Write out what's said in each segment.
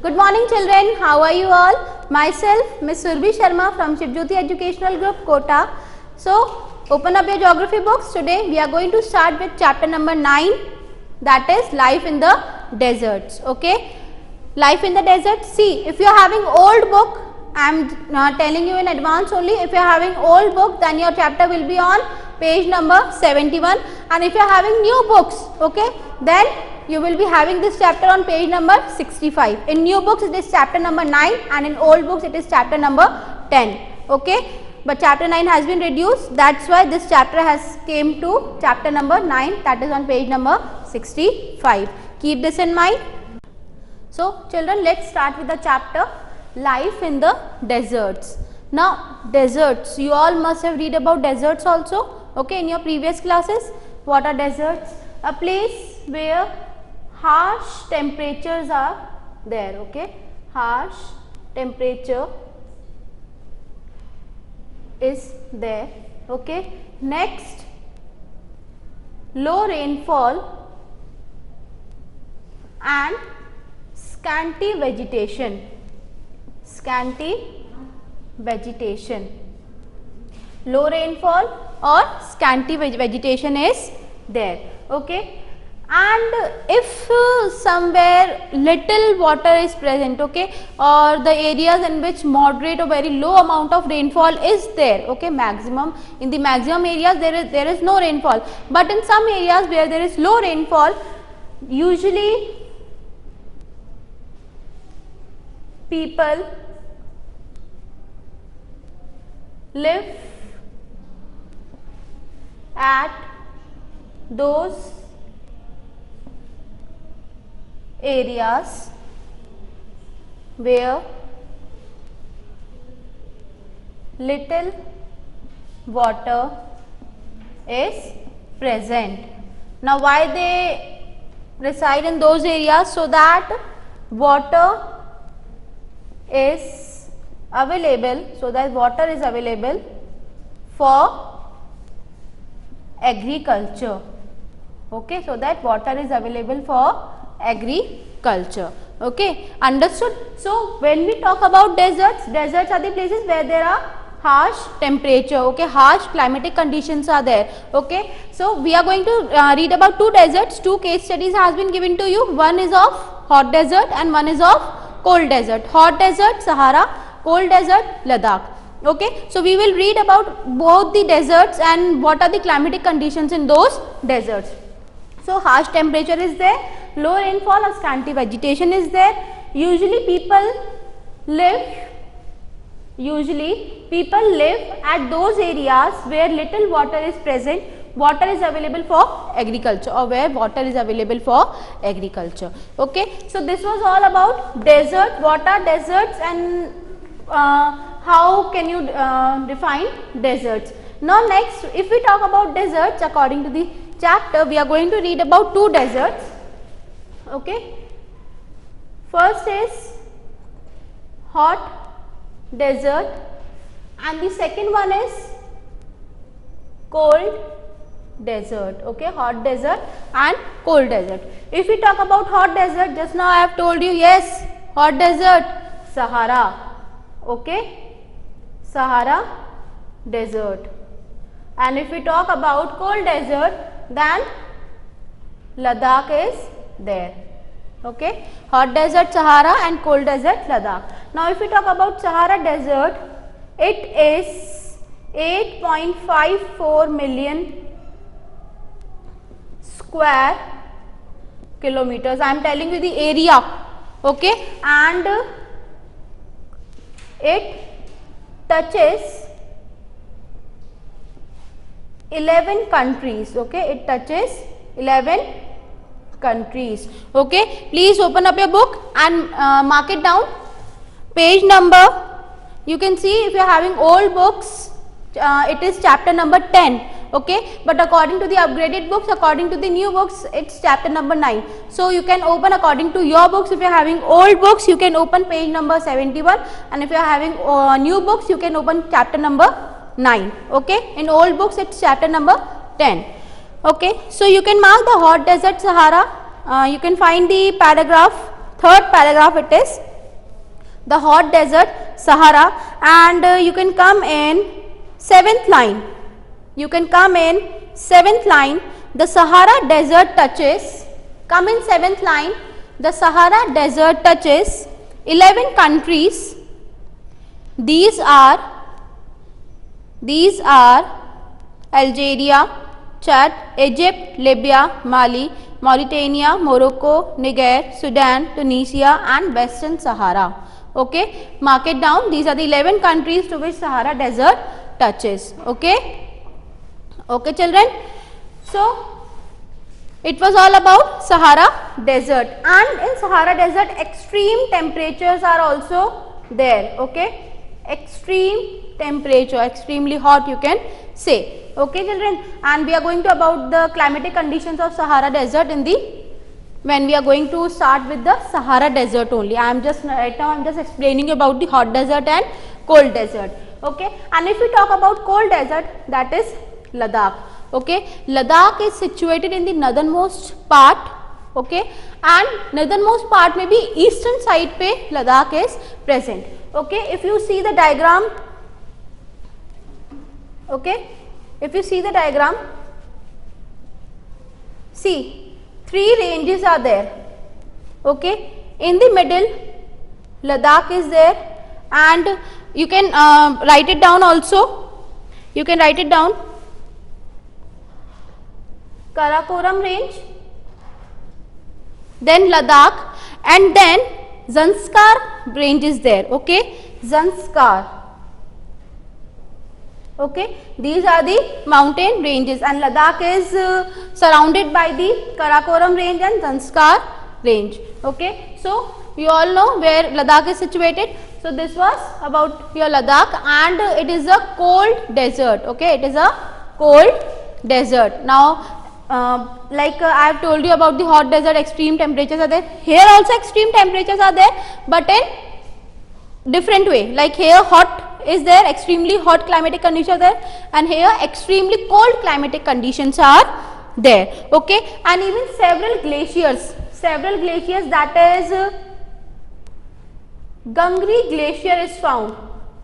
Good morning children, how are you all? Myself Miss Surbhi Sharma from Shivjyoti Educational Group Kota. So open up your geography books. Today we are going to start with chapter number 9, that is life in the deserts. Okay, life in the desert. See, if you are having old book, I am telling you in advance only, if you are having old book then your chapter will be on page number 71, and if you are having new books, okay, then you will be having this chapter on page number 65. In new books it is chapter number 9 and in old books it is chapter number 10. Okay, but chapter 9 has been reduced, that's why this chapter has came to chapter number 9, that is on page number 65. Keep this in mind. So children, let's start with the chapter life in the deserts. Now deserts, you all must have read about deserts also, okay, in your previous classes. What are deserts? A place where harsh temperatures are there, okay, harsh temperature is there, okay. Next, low rainfall and scanty vegetation, low rainfall or scanty vegetation is there, okay. And if somewhere little water is present, okay, or the areas in which moderate or very low amount of rainfall is there, okay, maximum, in the maximum areas there is no rainfall, but in some areas where there is low rainfall, usually people live at those areas where little water is present. Now why they reside in those areas? So that water is available, for agriculture, okay, so that water is available for agriculture, okay, understood. So when we talk about deserts are the places where there are harsh temperature, okay, harsh climatic conditions are there, okay. So we are going to read about two deserts. Two case studies has been given to you. One is of hot desert and one is of cold desert. Hot desert Sahara, cold desert Ladakh, okay. So we will read about both the deserts and what are the climatic conditions in those deserts. So harsh temperature is there, low rainfall or scanty vegetation is there. Usually people live at those areas where little water is present, water is available for agriculture, or where water is available for agriculture, okay. So this was all about desert, what are deserts and how can you define deserts. Now next, if we talk about deserts according to the chapter, we are going to read about two deserts, okay. First is hot desert and the second one is cold desert, okay, hot desert and cold desert. If we talk about hot desert, just now I have told you, yes, hot desert Sahara, okay, Sahara desert. And if we talk about cold desert, then Ladakh is there, okay, hot desert Sahara and cold desert Ladakh. Now if we talk about Sahara desert, it is 8.54 million square kilometers. I am telling you the area, okay, and it touches 11 countries, okay, it touches 11 countries, okay. Please open up your book and mark it down. Page number, you can see if you are having old books, it is chapter number 10, okay, but according to the upgraded books, according to the new books, it's chapter number 9. So you can open according to your books. If you are having old books, you can open page number 71, and if you are having new books, you can open chapter number 9, okay. In old books it's chapter number 10, okay. So you can mark the hot desert Sahara, you can find the paragraph, third paragraph it is, the hot desert Sahara, and you can come in 7th line. You can come in 7th line. The Sahara desert touches, come in 7th line. The Sahara desert touches 11 countries. These are Algeria, Chad, Egypt, Libya, Mali, Mauritania, Morocco, Niger, Sudan, Tunisia and Western Sahara. Okay, mark it down. These are the 11 countries to which Sahara desert touches. Okay, okay children. So it was all about Sahara desert, and in Sahara desert extreme temperatures are also there. Okay, extreme temperature, extremely hot you can say. Okay children, and we are going to about the climatic conditions of Sahara desert in the when we are going to start with the Sahara desert only. I am just right now I am just explaining about the hot desert and cold desert. Okay, and if we talk about cold desert, that is Ladakh. Okay, Ladakh is situated in the northernmost part. Okay, and northernmost part may be eastern side pe Ladakh is present. Okay, if you see the diagram, okay, if you see the diagram, see 3 ranges are there. Okay, in the middle Ladakh is there, and you can write it down also. You can write it down. Karakoram range, then Ladakh, and then Zanskar range is there. Okay, Zanskar. Okay, these are the mountain ranges, and Ladakh is surrounded by the Karakoram range and Zanskar range. Okay, so you all know where Ladakh is situated. So this was about your Ladakh, and it is a cold desert. Okay, it is a cold desert. Now like I have told you about the hot desert, extreme temperatures are there. Here also extreme temperatures are there, but in different way. Like here hot is there, extremely hot climatic conditions are there, and here extremely cold climatic conditions are there. Okay, and even several glaciers, that is Gangri glacier is found.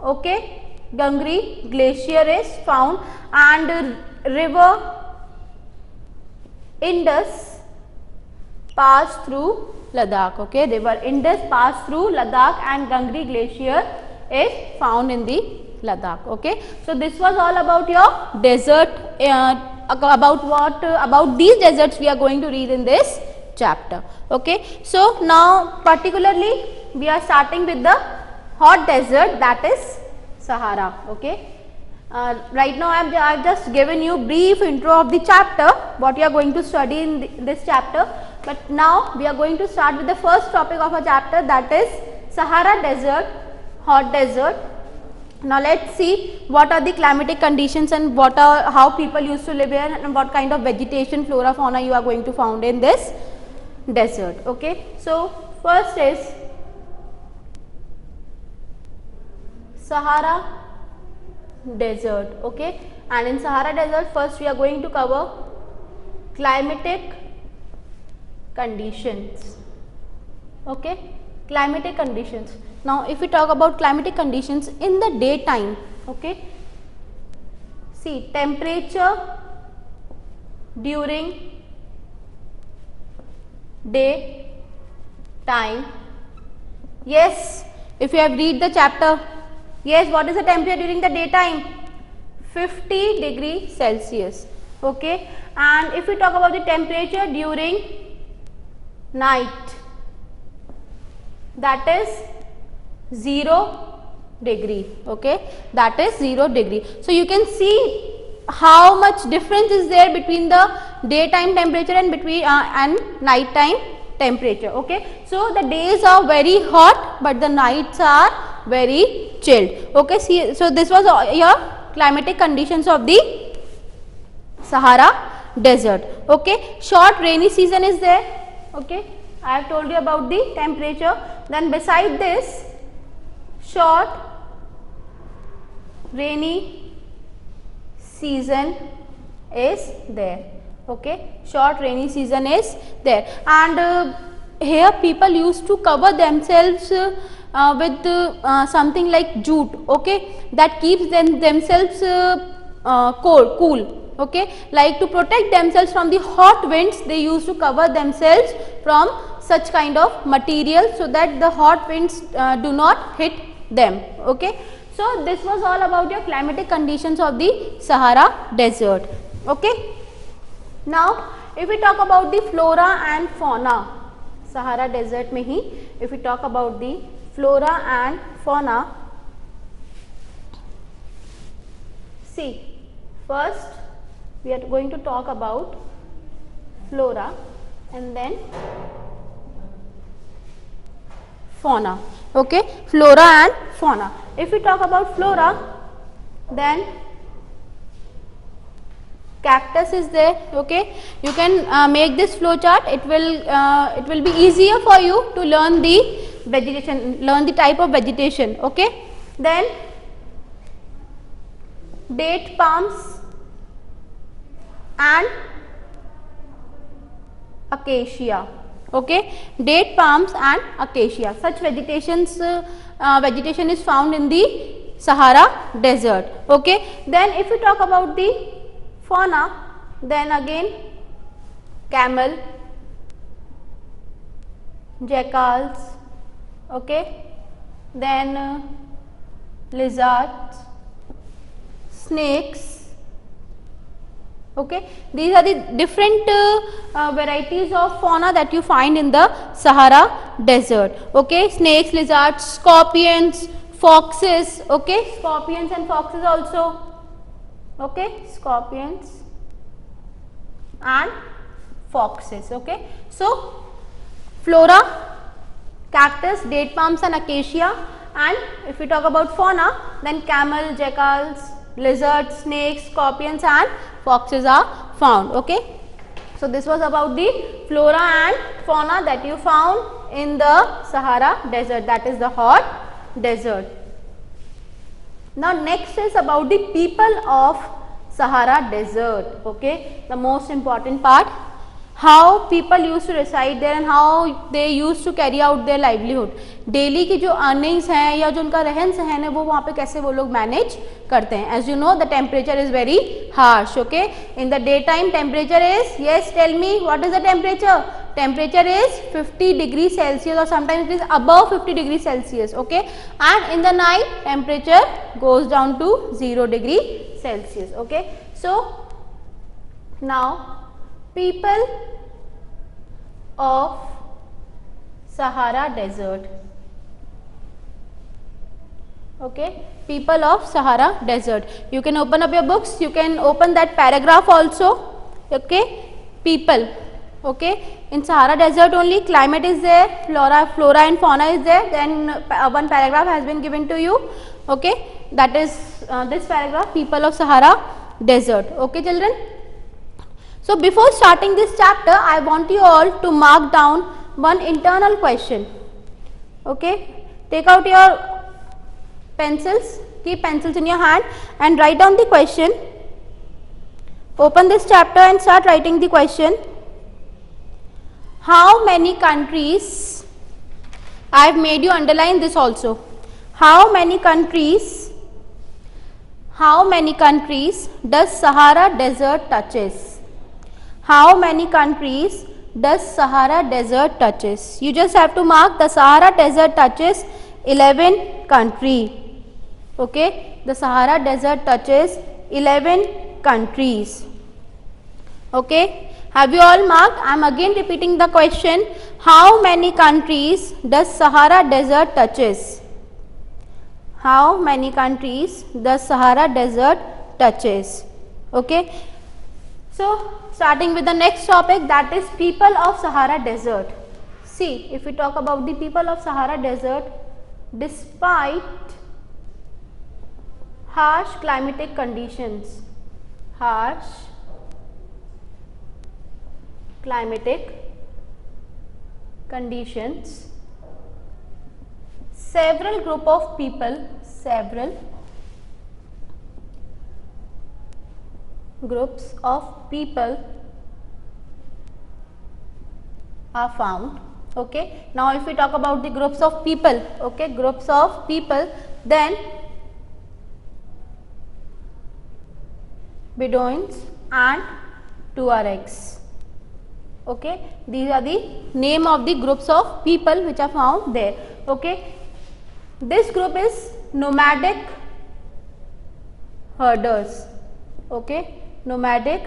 Okay, Gangri glacier is found, and river Indus pass through Ladakh. Okay, river Indus pass through Ladakh, and Gangri glacier is found in the Ladakh. Okay, so this was all about your desert, about these deserts we are going to read in this chapter. Okay, so now particularly we are starting with the hot desert, that is Sahara. Okay, right now I have just given you brief intro of the chapter, what you are going to study in this chapter, but now we are going to start with the first topic of our chapter, that is Sahara desert, hot desert. Now let's see what are the climatic conditions and how people used to live here, and what kind of vegetation, flora, fauna you are going to find in this desert. Okay, so first is Sahara desert. Okay, and in Sahara desert first we are going to cover climatic conditions. Okay, climatic conditions. Now if we talk about climatic conditions in the daytime, okay, see temperature during day time. Yes, if you have read the chapter, yes, what is the temperature during the daytime? 50 degree Celsius. Okay, and if we talk about the temperature during night, that is 0 degree. Okay, that is 0 degree. So you can see how much difference is there between the daytime temperature and between and nighttime temperature. Okay, so the days are very hot, but the nights are very chilled. Okay, see, so this was your climatic conditions of the Sahara desert. Okay, short rainy season is there. Okay, I have told you about the temperature. Then beside this, short rainy season is there. Okay, short rainy season is there, and here people used to cover themselves with something like jute, okay, that keeps themselves cool, okay, like to protect themselves from the hot winds. They used to cover themselves from such kind of material so that the hot winds do not hit them, okay. So this was all about your climatic conditions of the Sahara Desert, okay. Now if we talk about the flora and fauna, Sahara Desert में ही if we talk about the flora and fauna, see, first we are going to talk about flora and then fauna, okay, flora and fauna. If we talk about flora, then cactus is there, okay. You can make this flow chart. It will be easier for you to learn the vegetation, learn the type of vegetation, okay. Then date palms and acacia, okay, date palms and acacia, such vegetations vegetation is found in the Sahara Desert, okay. Then if we talk about the fauna, then again camel, jackals, okay, then lizards, snakes, okay. These are the different varieties of fauna that you find in the Sahara Desert, okay. Snakes, lizards, scorpions, foxes, okay, scorpions and foxes also, okay, scorpions and foxes, okay. So flora, cactus, date palms and acacia, and if we talk about fauna, then camel, jackals, lizards, snakes, scorpions and foxes are found, okay. So this was about the flora and fauna that you found in the Sahara Desert, that is the hot desert. Now next is about the people of Sahara Desert, okay, the most important part, how people used to reside there and how they used to carry out their livelihood. Daily की जो earnings हैं या जो उनका रहन सहन है वो वहाँ पे कैसे वो लोग मैनेज करते हैं. As you know, the temperature is very harsh, okay. In the daytime temperature is, yes, tell me what is the temperature? Temperature is 50 degrees Celsius or sometimes it is above 50 degrees Celsius, okay. And in the night temperature goes down to 0 degree Celsius, okay. So now people of Sahara Desert, okay, people of Sahara Desert. You can open up your books, you can open that paragraph also, okay. People, okay, in Sahara Desert only climate is there, flora and fauna is there, then one paragraph has been given to you, okay, that is this paragraph, people of Sahara Desert, okay children. So before starting this chapter, I want you all to mark down one internal question, okay. Take out your pencils, keep pencils in your hand and write down the question. Open this chapter and start writing the question. How many countries, I have made you underline this also, how many countries does Sahara Desert touches? How many countries does Sahara Desert touches? You just have to mark the Sahara Desert touches 11 countries, okay. The Sahara Desert touches 11 countries, okay. Have you all marked? I am again repeating the question. How many countries does Sahara Desert touches? How many countries does Sahara Desert touches? Okay. So starting with the next topic, that is people of Sahara Desert. See, if we talk about the people of Sahara Desert, despite harsh climatic conditions, several group of people, groups of people are found, Okay, now if we talk about the groups of people, okay, groups of people, then Bedouins and Tuaregs. Okay, these are the name of the groups of people which are found there. Okay, this group is nomadic herders. Okay, nomadic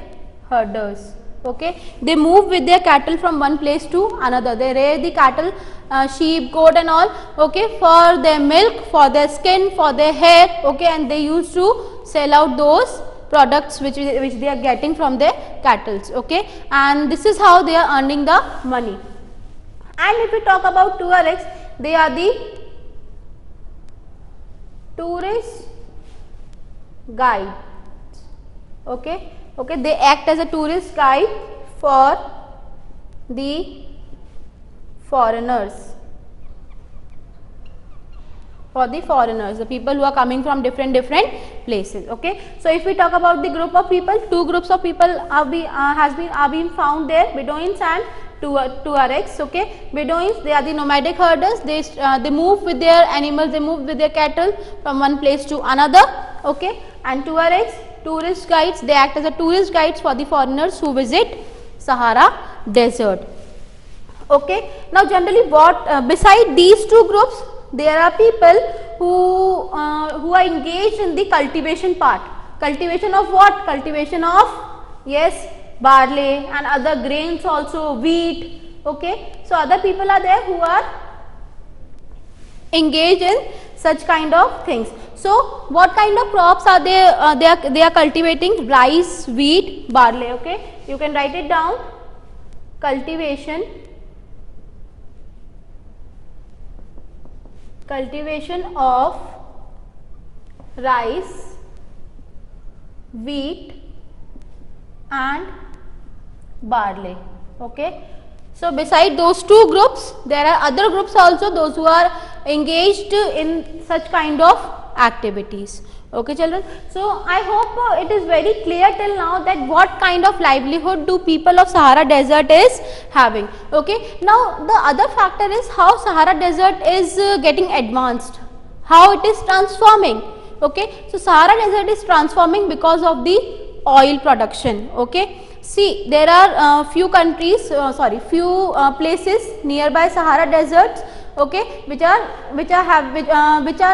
herders. Okay, they move with their cattle from one place to another. They rear the cattle, sheep, goat and all, okay, for their milk, for their skin, for their hair, okay, and they used to sell out those products which they are getting from their cattle, okay, and this is how they are earning the money. And if we talk about Tuaregs, they are the tourist guide. Okay, okay, they act as a tourist guide for the foreigners, the people who are coming from different places. Okay, so if we talk about the group of people, two groups of people are been found there, Bedouins and Tuaregs. Okay, Bedouins, they are the nomadic herders. They move with their animals, they move with their cattle from one place to another. Okay, and Tuaregs, tourist guides, they act as a tourist guides for the foreigners who visit Sahara Desert. Okay, now generally what beside these two groups, there are people who are engaged in the cultivation part. Cultivation of what? Cultivation of, yes, barley and other grains also, wheat. Okay, so other people are there who are engaged in such kind of things. So what kind of crops are they are cultivating? Rice, wheat, barley. Okay, you can write it down. Cultivation of rice, wheat and barley. Okay, so beside those two groups, there are other groups also, those who are engaged in such kind of activities. Okay, children, so I hope it is very clear till now that what kind of livelihood do people of Sahara Desert is having. Okay, now the other factor is how Sahara Desert is getting advanced, how it is transforming. Okay, so Sahara Desert is transforming because of the oil production. Okay, see, there are few countries, few places nearby Sahara Deserts, okay, which are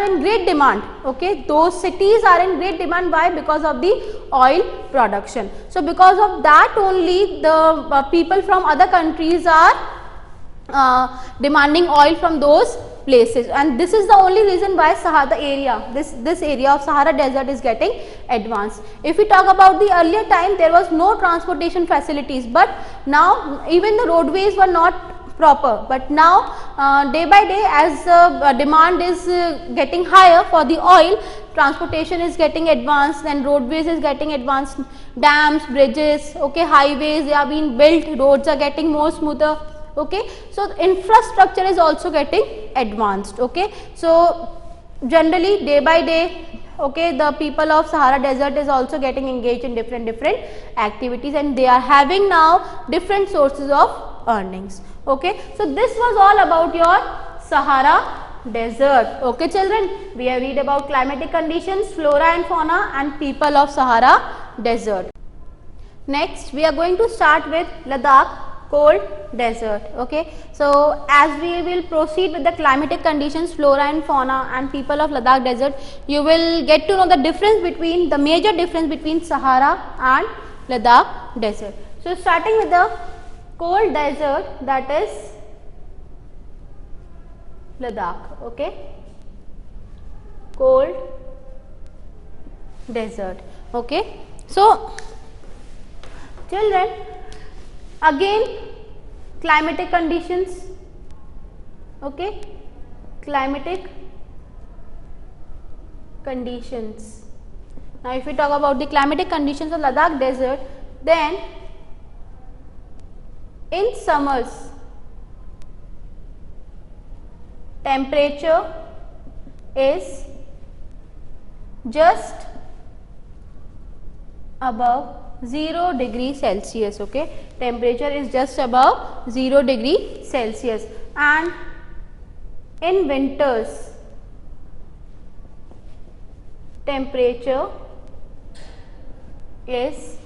in great demand. Okay, those cities are in great demand. Why? Because of the oil production. So because of that only the people from other countries are demanding oil from those places, and this is the only reason why this area of Sahara Desert is getting advanced. If we talk about the earlier time, there was no transportation facilities, but now even the roadways were not proper, but now day by day, as demand is getting higher for the oil, transportation is getting advanced and roadways is getting advanced, dams, bridges, okay, highways, they are being built, roads are getting more smoother. Okay, so infrastructure is also getting advanced. Okay, so generally day by day, okay, the people of Sahara Desert is also getting engaged in different activities, and they are having now different sources of earnings. Okay, so this was all about your Sahara Desert. Okay, children, we have read about climatic conditions, flora and fauna and people of Sahara Desert. Next we are going to start with Ladakh cold desert. Okay, so as we will proceed with the climatic conditions, flora and fauna and people of Ladakh Desert, you will get to know the major difference between Sahara and Ladakh Desert. So starting with the cold desert, that is Ladakh. Okay, cold desert. Okay, so children, again climatic conditions. Okay, climatic conditions. Now if we talk about the climatic conditions of Ladakh Desert, then in summers temperature is just above 0 degree Celsius. Okay, temperature is just above 0 degree Celsius. and in winters temperature is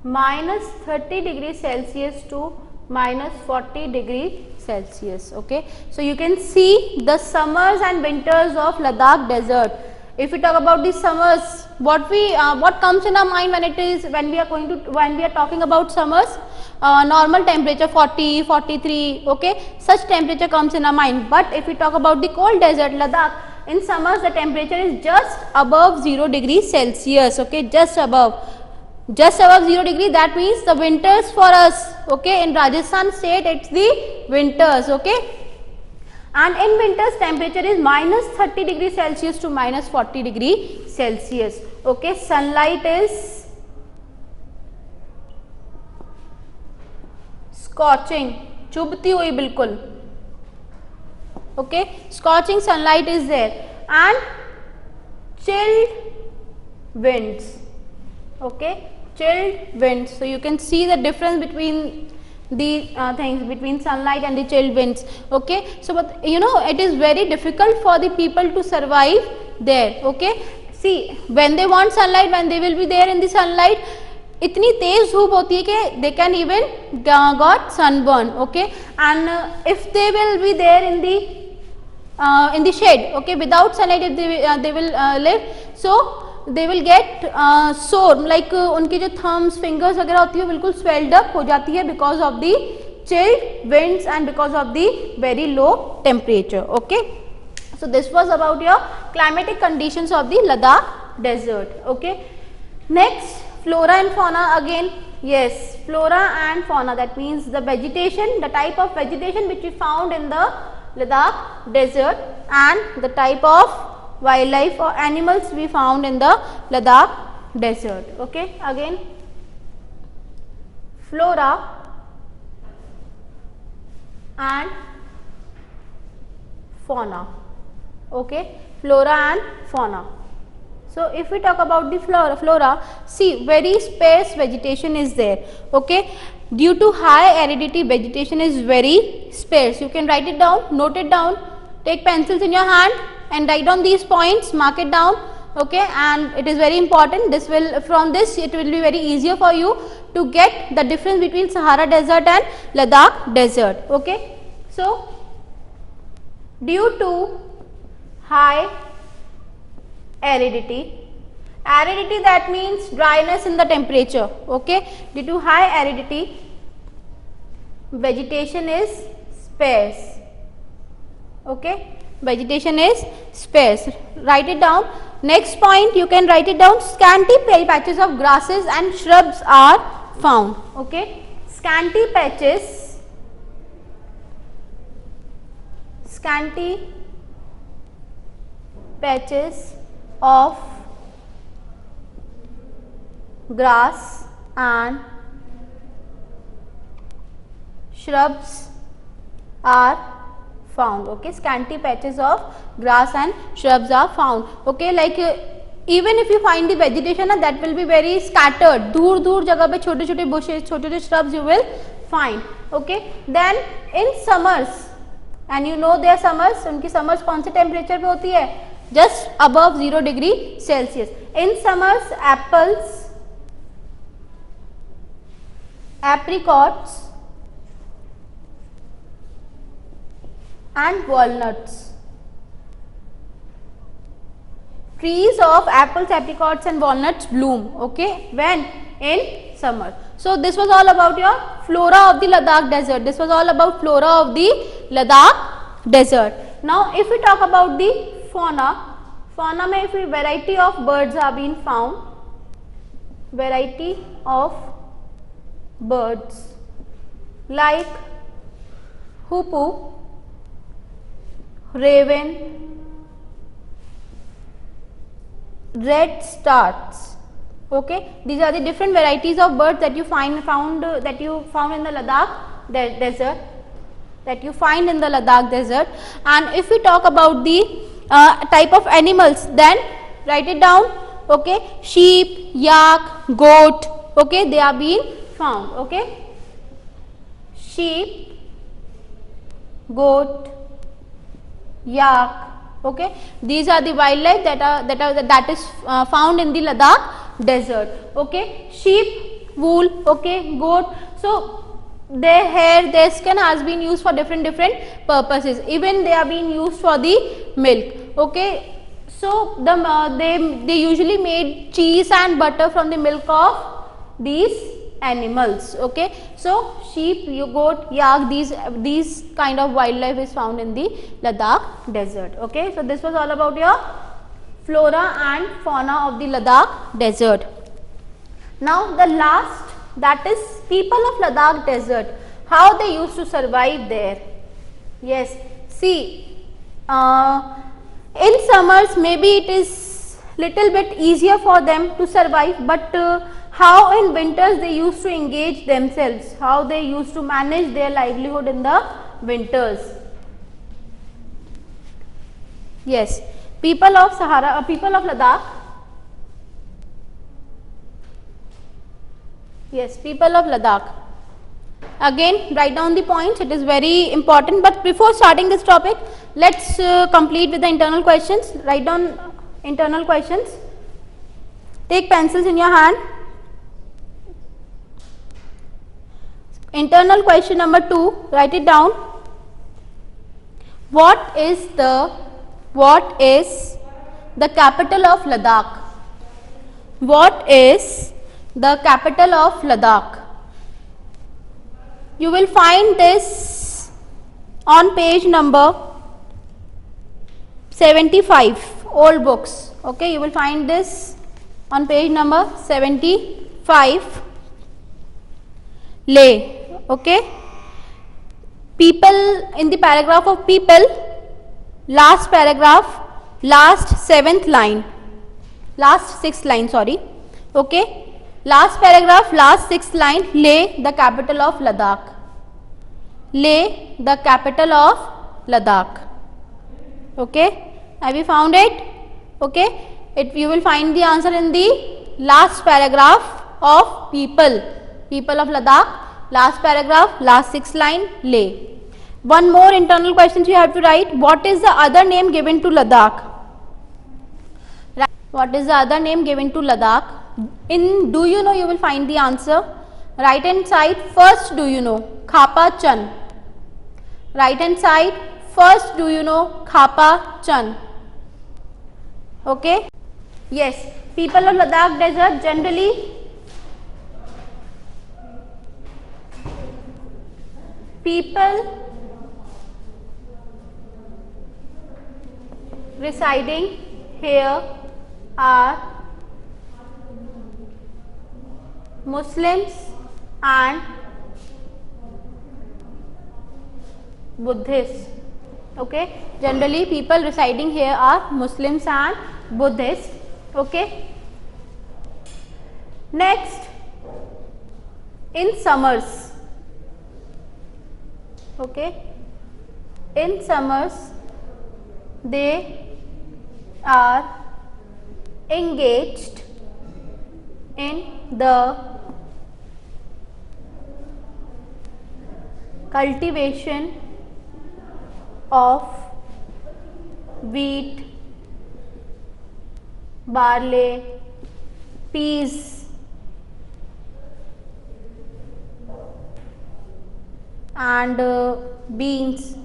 minus 30 degree Celsius to minus 40 degree Celsius. Okay, so you can see the summers and winters of Ladakh desert. If we talk about the summers, what comes in our mind when we are talking about summers? Normal temperature 40, 43, okay, such temperature comes in our mind. But if we talk about the cold desert Ladakh, in summers the temperature is just above 0 degree Celsius, okay, just above 0 degree. That means the winters for us, okay, in Rajasthan state it's the winters, okay, and in winters temperature is minus 30 degree Celsius to minus 40 degree Celsius, okay. Sunlight is scorching, चुभती हुई बिल्कुल, okay, scorching sunlight is there, and chilled winds, okay, chilled winds. So you can see the difference between the things between sunlight and the chilled winds, okay. So but you know it is very difficult for the people to survive there, okay. See, when they want sunlight, when they will be there in the sunlight, इतनी तेज धूप होती है कि they can even got sunburn, okay, and if they will be there in the shade, okay, without sunlight, if they will live, so they will get sore, like उनकी जो thumbs, fingers वगैरह होती है बिल्कुल swelled up हो जाती है because of the chilled winds and because of the very low temperature, okay. So this was about your climatic conditions of the Ladakh desert, okay. Next, flora and fauna again. Yes, flora and fauna, that means the vegetation, the type of vegetation which we found in the Ladakh desert and the type of wildlife or animals we found in the Ladakh desert, okay. Again, flora and fauna, okay, flora and fauna. So if we talk about the flora, see, very sparse vegetation is there, okay. Due to high aridity, vegetation is very sparse. You can write it down, note it down, take pencils in your hand and write down these points, mark it down, okay, and it is very important. This will, from this it will be very easier for you to get the difference between Sahara desert and Ladakh desert, okay. So due to high aridity, that means dryness in the temperature, okay, due to high aridity, vegetation is sparse, okay, vegetation is sparse. Write it down. Next point, you can write it down, scanty patches of grasses and shrubs are found, okay, scanty patches of grass and shrubs are found, okay, scanty patches of grass and shrubs are found, okay. Like even if you find the vegetation, that will be very scattered, दूर दूर जगह पे छोटे छोटे bushes, छोटे छोटे shrubs you will find, okay. Then in summers, and you know their summers, उनकी summers कौन से temperature पे होती है, just above 0 degree Celsius. In summers, apples, apricots and walnuts, trees of apples, apricots and walnuts bloom, okay, when? In summer. So this was all about your flora of the Ladakh desert. This was all about flora of the Ladakh desert. Now if we talk about the fauna, fauna में if variety of birds are being found, variety of birds like hoopoe, raven, red starts, okay. These are the different varieties of birds that you found in the Ladakh desert, that you find in the Ladakh desert. And if we talk about the type of animals, then write it down, okay, sheep, yak, goat, okay, they are being found, okay, sheep, goat, yak. Okay, these are the wildlife that is found in the Ladakh desert. Okay, sheep, wool, okay, goat. So their hair, their skin has been used for different purposes. Even they are being used for the milk. Okay, so they usually made cheese and butter from the milk of these animals. Okay, so sheep, goat, yak, these kind of wildlife is found in the Ladakh desert. Okay, so this was all about your flora and fauna of the Ladakh desert. Now the last, that is people of Ladakh desert, how they used to survive there. Yes, see, in summers maybe it is little bit easier for them to survive, but how in winters they used to engage themselves, how they used to manage their livelihood in the winters. Yes, people of Sahara, people of Ladakh. Yes, people of Ladakh. Again, write down the points, it is very important. But before starting this topic, let's complete with the internal questions. Write down internal questions. Take pencils in your hand. Internal question number 2, write it down. What is the capital of Ladakh? What is the capital of Ladakh? You will find this on page number 75, old books. Okay, you will find this on page number 75. Leh. Okay, people, in the paragraph of people, last paragraph, last 6th line, sorry. Okay, last paragraph, last 6th line, Leh, the capital of Ladakh. Leh, the capital of Ladakh. Okay, have you found it? Okay, you will find the answer in the last paragraph of people of Ladakh, last paragraph, last 6th line, Leh. One more internal question you have to write. What is the other name given to Ladakh? What is the other name given to Ladakh? In do you know, you will find the answer. Right hand side, first do you know, Khapa Chan. Right hand side, first do you know, Khapa Chan. Okay. Yes, people of Ladakh desert generally people residing here are Muslims and Buddhists. Okay, generally people residing here are Muslims and Buddhists. Okay, next, in summers. Okay, in summers they are engaged in the cultivation of wheat, barley, peas and beans.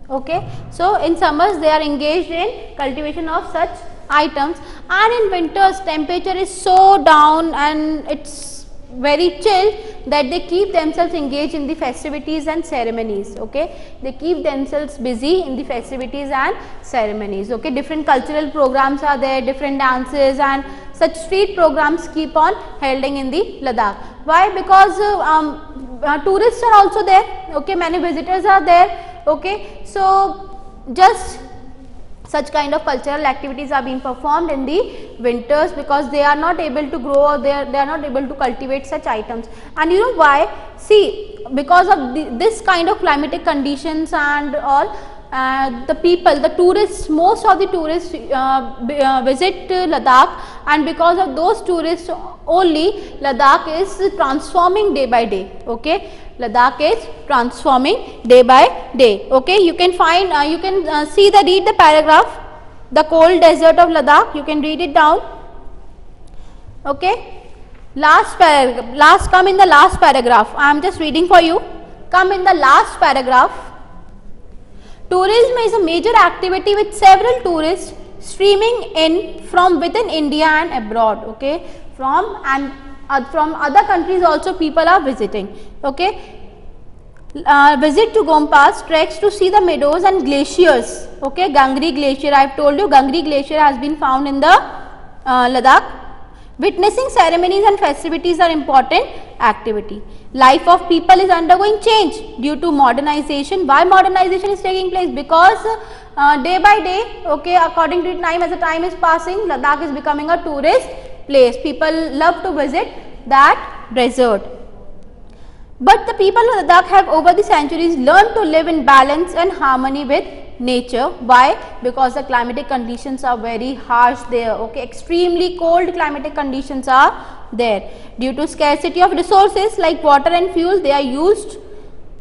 Okay, so in summers they are engaged in cultivation of such items, and in winters temperature is so down and it's very chill that they keep themselves engaged in the festivities and ceremonies. Okay, they keep themselves busy in the festivities and ceremonies. Okay, different cultural programs are there, different dances and such street programs keep on holding in the Ladakh. Why? Because tourists are also there. Okay, many visitors are there. Okay, so just such kind of cultural activities are being performed in the winters because they are not able to grow or they are not able to cultivate such items. And you know why? See, because of this kind of climatic conditions and all, the tourists, most of the tourists visit Ladakh, and because of those tourists only Ladakh is transforming day by day. Okay, Ladakh is transforming day by day. Okay, you can find read the paragraph, the cold desert of Ladakh. You can read it down. Okay, come in the last paragraph. I am just reading for you. Come in the last paragraph. Tourism is a major activity with several tourists streaming in from within India and abroad. Okay, from other countries also people are visiting. Okay, visit to Gompass, treks to see the meadows and glaciers. Okay, Gangri Glacier, I have told you Gangri Glacier has been found in the Ladakh. Witnessing ceremonies and festivities are important activity. Life of people is undergoing change due to modernization. Why modernization is taking place? Because day by day, okay, according to time, as the time is passing, Ladakh is becoming a tourist place. People love to visit that desert. But the people of Ladakh have over the centuries learned to live in balance and harmony with nature. Why? Because the climatic conditions are very harsh there. Okay, extremely cold climatic conditions are there. Due to scarcity of resources like water and fuel, they are used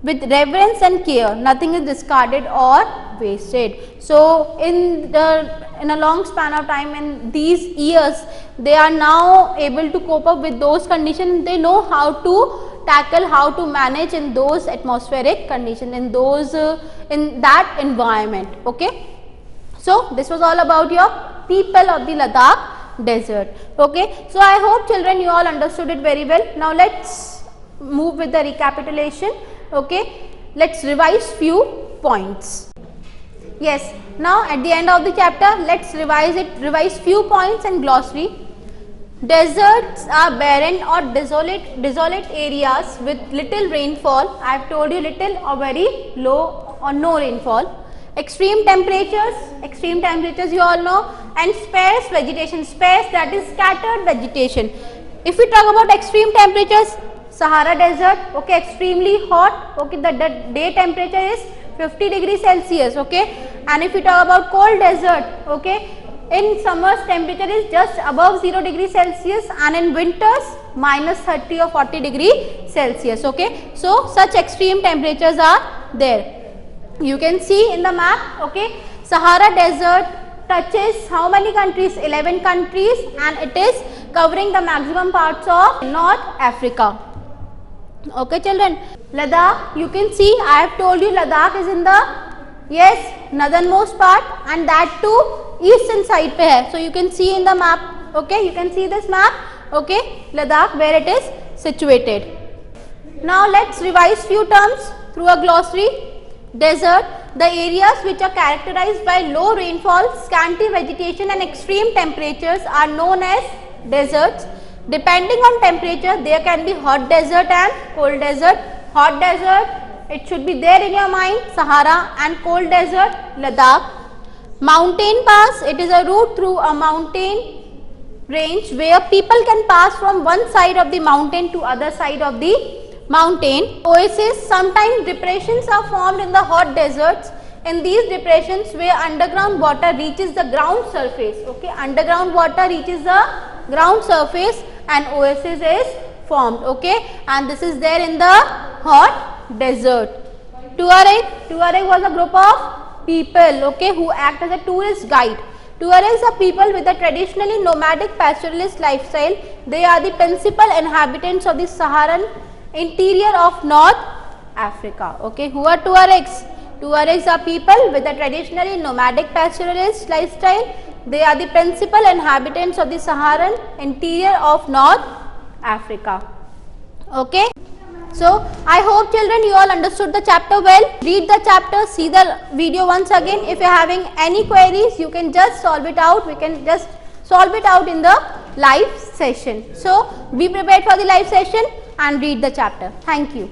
with reverence and care. Nothing is discarded or wasted. So in a long span of time, in these years, they are now able to cope up with those conditions. They know how to tackle, how to manage in those atmospheric conditions, in those in that environment. Okay, so this was all about your people of the Ladakh desert. Okay, so I hope children you all understood it very well. Now let's move with the recapitulation. Okay, let's revise few points. Yes, now at the end of the chapter, let's revise few points and glossary. Deserts are barren or desolate areas with little rainfall. I have told you little or very low or no rainfall. Extreme temperatures you all know, and sparse vegetation. Sparse, that is scattered vegetation. If we talk about extreme temperatures, Sahara Desert, okay, extremely hot, okay, the day temperature is 50 degrees Celsius, okay, and if we talk about cold desert, okay, in summers temperature is just above 0 degrees Celsius, and in winters minus 30 or 40 degrees Celsius, okay. So such extreme temperatures are there. You can see in the map, okay, Sahara Desert touches how many countries? 11 countries, and it is covering the maximum parts of North Africa. Okay children, Ladakh, you can see I have told you Ladakh is in the northernmost part, and that too eastern side pe hai. So you can see in the map, okay, you can see this map, okay, Ladakh where it is situated. Now let's revise few terms through a glossary. Desert, the areas which are characterized by low rainfall, scanty vegetation and extreme temperatures are known as deserts. Depending on temperature, there can be hot desert and cold desert. Hot desert, it should be there in your mind, Sahara, and cold desert, Ladakh. Mountain pass, it is a route through a mountain range where people can pass from one side of the mountain to other side of the mountain. Oasis, sometimes depressions are formed in the hot deserts. In these depressions where underground water reaches the ground surface, okay, underground water reaches the ground surface and oasis is formed, okay, and this is there in the hot desert. Tuareg was a group of people, okay, who act as a tourist guide. Tuaregs are people with a traditionally nomadic pastoralist lifestyle. They are the principal inhabitants of the Saharan interior of North Africa. Okay, who are Tuaregs? Tuaregs are people with a traditionally nomadic pastoralist lifestyle. They are the principal inhabitants of the Saharan interior of North Africa. Okay, so I hope children you all understood the chapter well. Read the chapter, see the video once again. If you are having any queries, you can just solve it out. We can just solve it out in the live session. So be prepared for the live session and read the chapter. Thank you.